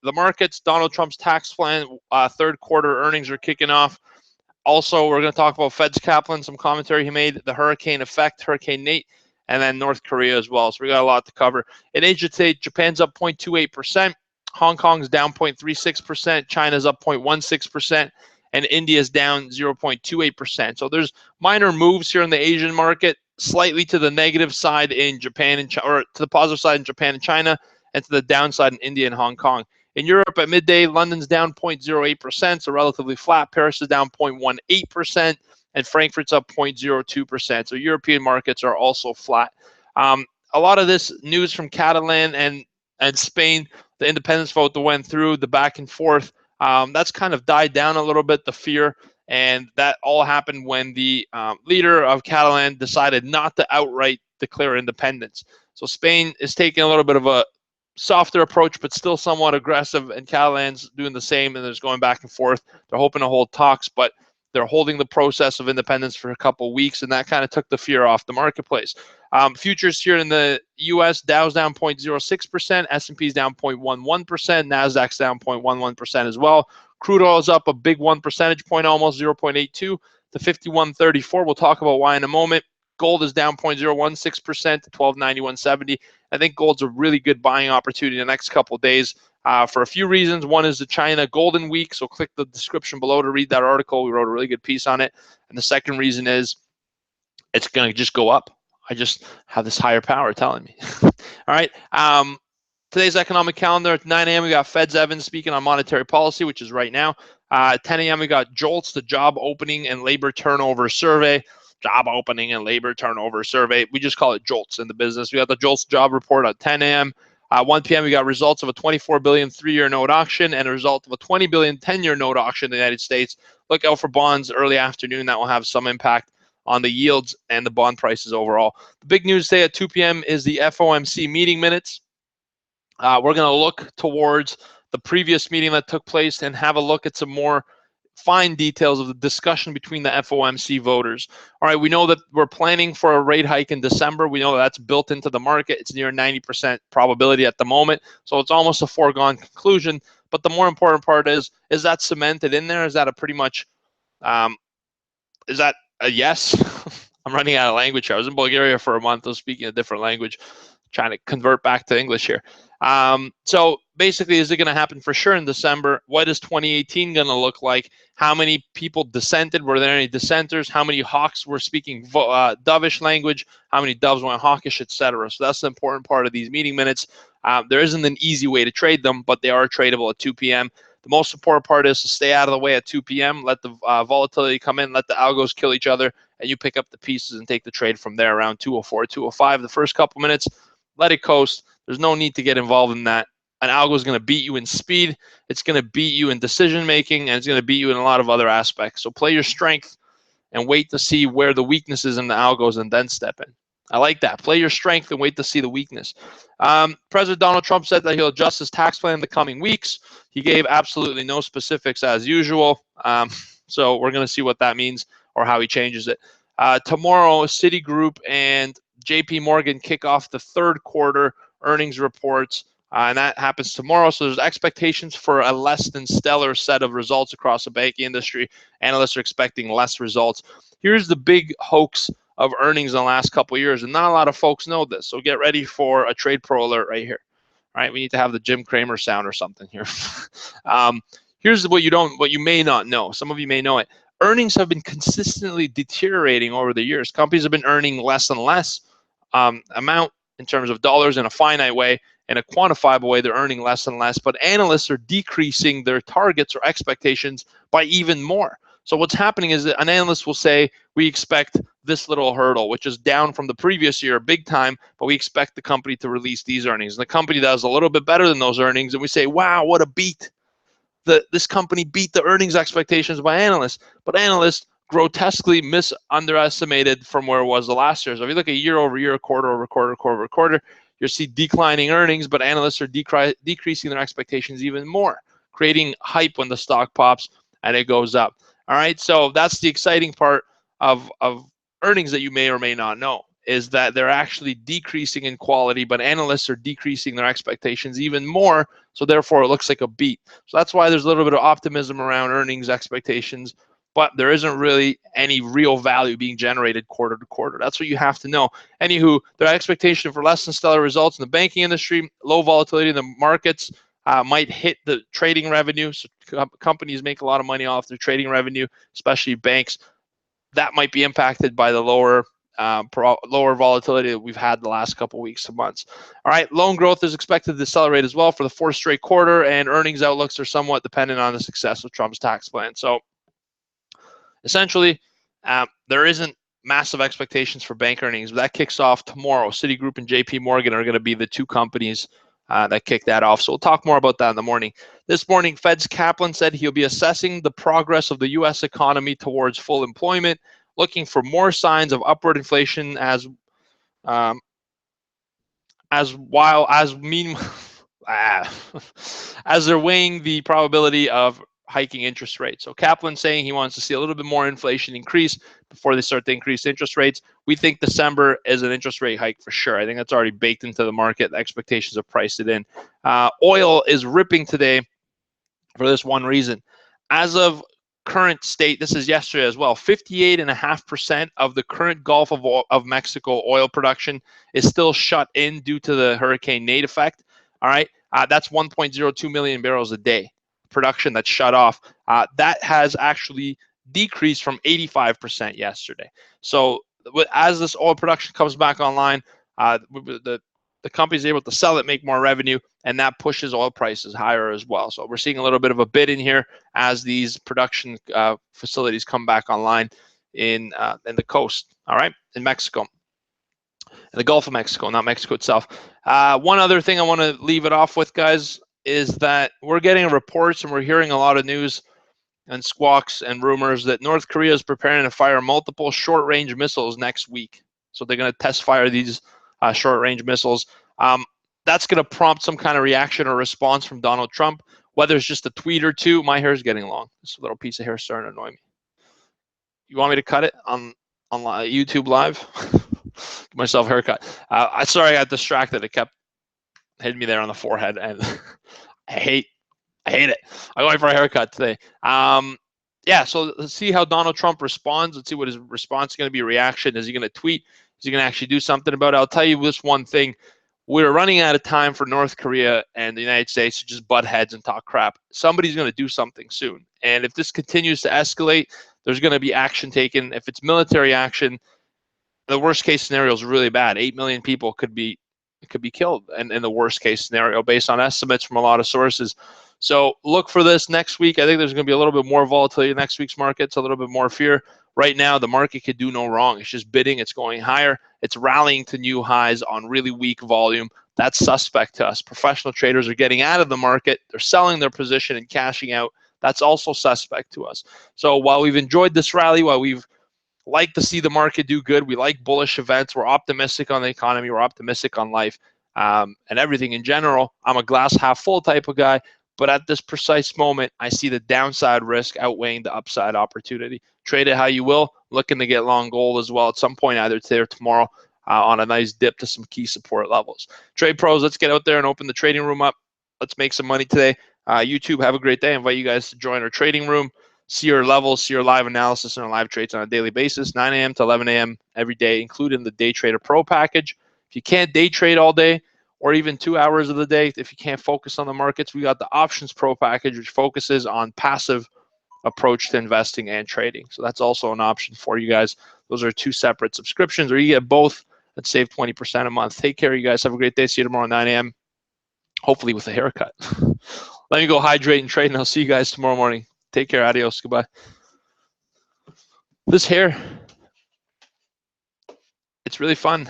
the markets, Donald Trump's tax plan, third quarter earnings are kicking off. Also, we're going to talk about Fed's Kaplan, some commentary he made, the hurricane effect, Hurricane Nate, and then North Korea as well. So we got a lot to cover. In Asia today, Japan's up 0.28%, Hong Kong's down 0.36%, China's up 0.16%, and India's down 0.28%. So there's minor moves here in the Asian market, slightly to the negative side in Japan and or to the positive side in Japan and China, and to the downside in India and Hong Kong. In Europe at midday, London's down 0.08%, so relatively flat. Paris is down 0.18%, and Frankfurt's up 0.02%. So European markets are also flat. A lot of this news from Catalan and Spain, the independence vote that went through, the back and forth, that's kind of died down a little bit, the fear. And that all happened when the leader of Catalan decided not to outright declare independence. So Spain is taking a little bit of a softer approach, but still somewhat aggressive, and Catalan's doing the same, and there's going back and forth. They're hoping to hold talks, but they're holding the process of independence for a couple of weeks, and that kind of took the fear off the marketplace. Futures here in the U.S., Dow's down 0.06%, S&P's down 0.11%, NASDAQ's down 0.11% as well. Crude oil is up a big 1 percentage point, almost 0.82 to 51.34. We'll talk about why in a moment. Gold is down 0.016% to 1291.70. I think gold's a really good buying opportunity in the next couple of days for a few reasons. One is the China Golden Week, so click the description below to read that article. We wrote a really good piece on it. And the second reason is it's going to just go up. I just have this higher power telling me. All right. Today's economic calendar at 9 a.m. we got Fed's Evans speaking on monetary policy, which is right now. At 10 a.m. we got JOLTS, the Job Opening and Labor Turnover Survey. Job Opening and Labor Turnover Survey. We just call it JOLTS in the business. We got the JOLTS job report at 10 a.m. 1 p.m. we got results of a $24 billion 3-year note auction and a result of a $20 billion 10-year note auction in the United States. Look out for bonds early afternoon. That will have some impact on the yields and the bond prices overall. The big news today at 2 p.m. is the FOMC meeting minutes. We're going to look towards the previous meeting that took place and have a look at some more fine details of the discussion between the FOMC voters. All right, we know that we're planning for a rate hike in December. We know that's built into the market. It's near 90% probability at the moment, so it's almost a foregone conclusion. But the more important part is that cemented in there? Is that a pretty much, is that a yes? I'm running out of language here. I was in Bulgaria for a month. I was speaking a different language, trying to convert back to English here. So basically, is it going to happen for sure in December? What is 2018 going to look like? How many people dissented? Were there any dissenters? How many hawks were speaking dovish language? How many doves went hawkish, etc.? So that's the important part of these meeting minutes. There isn't an easy way to trade them, but they are tradable at 2 p.m. The most important part is to stay out of the way at 2 p.m. Let the volatility come in. Let the algos kill each other, and you pick up the pieces and take the trade from there around 204, 205. The first couple minutes, let it coast. There's no need to get involved in that. An algo is going to beat you in speed. It's going to beat you in decision making, and it's going to beat you in a lot of other aspects. So play your strength and wait to see where the weakness is in the algos and then step in. I like that. Play your strength and wait to see the weakness. President Donald Trump said that he'll adjust his tax plan in the coming weeks. He gave absolutely no specifics as usual. So we're going to see what that means or how he changes it. Tomorrow, Citigroup and JP Morgan kick off the third quarter earnings reports, and that happens tomorrow. So there's expectations for a less than stellar set of results across the banking industry. Analysts are expecting less results. Here's the big hoax of earnings in the last couple of years, and not a lot of folks know this. So get ready for a TRADEPRO alert right here. All right, we need to have the Jim Cramer sound or something here. Here's what you may not know. Some of you may know it. Earnings have been consistently deteriorating over the years. Companies have been earning less and less amount in terms of dollars in a finite way. In a quantifiable way, they're earning less and less, but analysts are decreasing their targets or expectations by even more. So what's happening is that an analyst will say, we expect this little hurdle, which is down from the previous year big time, but we expect the company to release these earnings. And the company does a little bit better than those earnings, and we say, wow, what a beat. This company beat the earnings expectations by analysts, but analysts grotesquely underestimated from where it was the last year. So if you look at year over year, quarter over quarter, quarter over quarter, you'll see declining earnings, but analysts are decreasing their expectations even more, creating hype when the stock pops and it goes up. All right, so that's the exciting part of earnings that you may or may not know. is that they're actually decreasing in quality, but analysts are decreasing their expectations even more. So therefore, it looks like a beat. So that's why there's a little bit of optimism around earnings expectations, but there isn't really any real value being generated quarter to quarter. That's what you have to know. Anywho, their expectation for less than stellar results in the banking industry, low volatility in the markets, might hit the trading revenue. So companies make a lot of money off their trading revenue, especially banks. That might be impacted by the lower volatility that we've had the last couple weeks to months. All right, loan growth is expected to decelerate as well for the fourth straight quarter, and earnings outlooks are somewhat dependent on the success of Trump's tax plan. So essentially, there isn't massive expectations for bank earnings, but that kicks off tomorrow. Citigroup and JP Morgan are going to be the two companies that kick that off. So we'll talk more about that in the morning. This morning, Fed's Kaplan said he'll be assessing the progress of the U.S. economy towards full employment, looking for more signs of upward inflation as they're weighing the probability of hiking interest rates. So Kaplan's saying he wants to see a little bit more inflation increase before they start to increase interest rates. We think December is an interest rate hike for sure. I think that's already baked into the market. The expectations are priced it in. Oil is ripping today for this one reason. As of current state, this is yesterday as well, 58.5% of the current Gulf of Mexico oil production is still shut in due to the Hurricane Nate effect. All right, that's 1.02 million barrels a day production that's shut off. That has actually decreased from 85% yesterday. So as this oil production comes back online, the company's able to sell it, make more revenue, and that pushes oil prices higher as well. So we're seeing a little bit of a bid in here as these production facilities come back online in the coast, all right, in Mexico, in the Gulf of Mexico, not Mexico itself. One other thing I want to leave it off with, guys, is that we're getting reports and we're hearing a lot of news and squawks and rumors that North Korea is preparing to fire multiple short-range missiles next week. So they're going to test fire these short-range missiles. That's going to prompt some kind of reaction or response from Donald Trump, whether it's just a tweet or two. My hair is getting long. This little piece of hair is starting to annoy me. You want me to cut it on YouTube Live? Give myself a haircut. Sorry, I got distracted. It kept hitting me there on the forehead, and I hate it. I'm going for a haircut today. Yeah, so let's see how Donald Trump responds. Let's see what his response is going to be. Reaction. Is he going to tweet? Is he going to actually do something about it? I'll tell you this one thing. We're running out of time for North Korea and the United States to just butt heads and talk crap. Somebody's going to do something soon. And if this continues to escalate, there's going to be action taken. If it's military action, the worst case scenario is really bad. 8 million people could be killed in the worst case scenario based on estimates from a lot of sources. So look for this next week. I think there's going to be a little bit more volatility in next week's markets, a little bit more fear. Right now, the market could do no wrong. It's just bidding. It's going higher. It's rallying to new highs on really weak volume. That's suspect to us. Professional traders are getting out of the market. They're selling their position and cashing out. That's also suspect to us. So while we've enjoyed this rally, while we've liked to see the market do good, we like bullish events. We're optimistic on the economy. We're optimistic on life and everything in general. I'm a glass half full type of guy. But at this precise moment, I see the downside risk outweighing the upside opportunity. Trade it how you will. Looking to get long gold as well at some point, either today or tomorrow, on a nice dip to some key support levels. Trade pros, let's get out there and open the trading room up. Let's make some money today. YouTube, have a great day. I invite you guys to join our trading room, see our levels, see our live analysis and our live trades on a daily basis, 9 a.m. to 11 a.m. every day, including the Day Trader Pro package. If you can't day trade all day, or even 2 hours of the day, if you can't focus on the markets, we got the Options Pro package, which focuses on passive approach to investing and trading. So that's also an option for you guys. Those are two separate subscriptions, or you get both and save 20% a month. Take care, you guys. Have a great day. See you tomorrow at 9 a.m., hopefully with a haircut. Let me go hydrate and trade, and I'll see you guys tomorrow morning. Take care. Adios. Goodbye. This hair, it's really fun.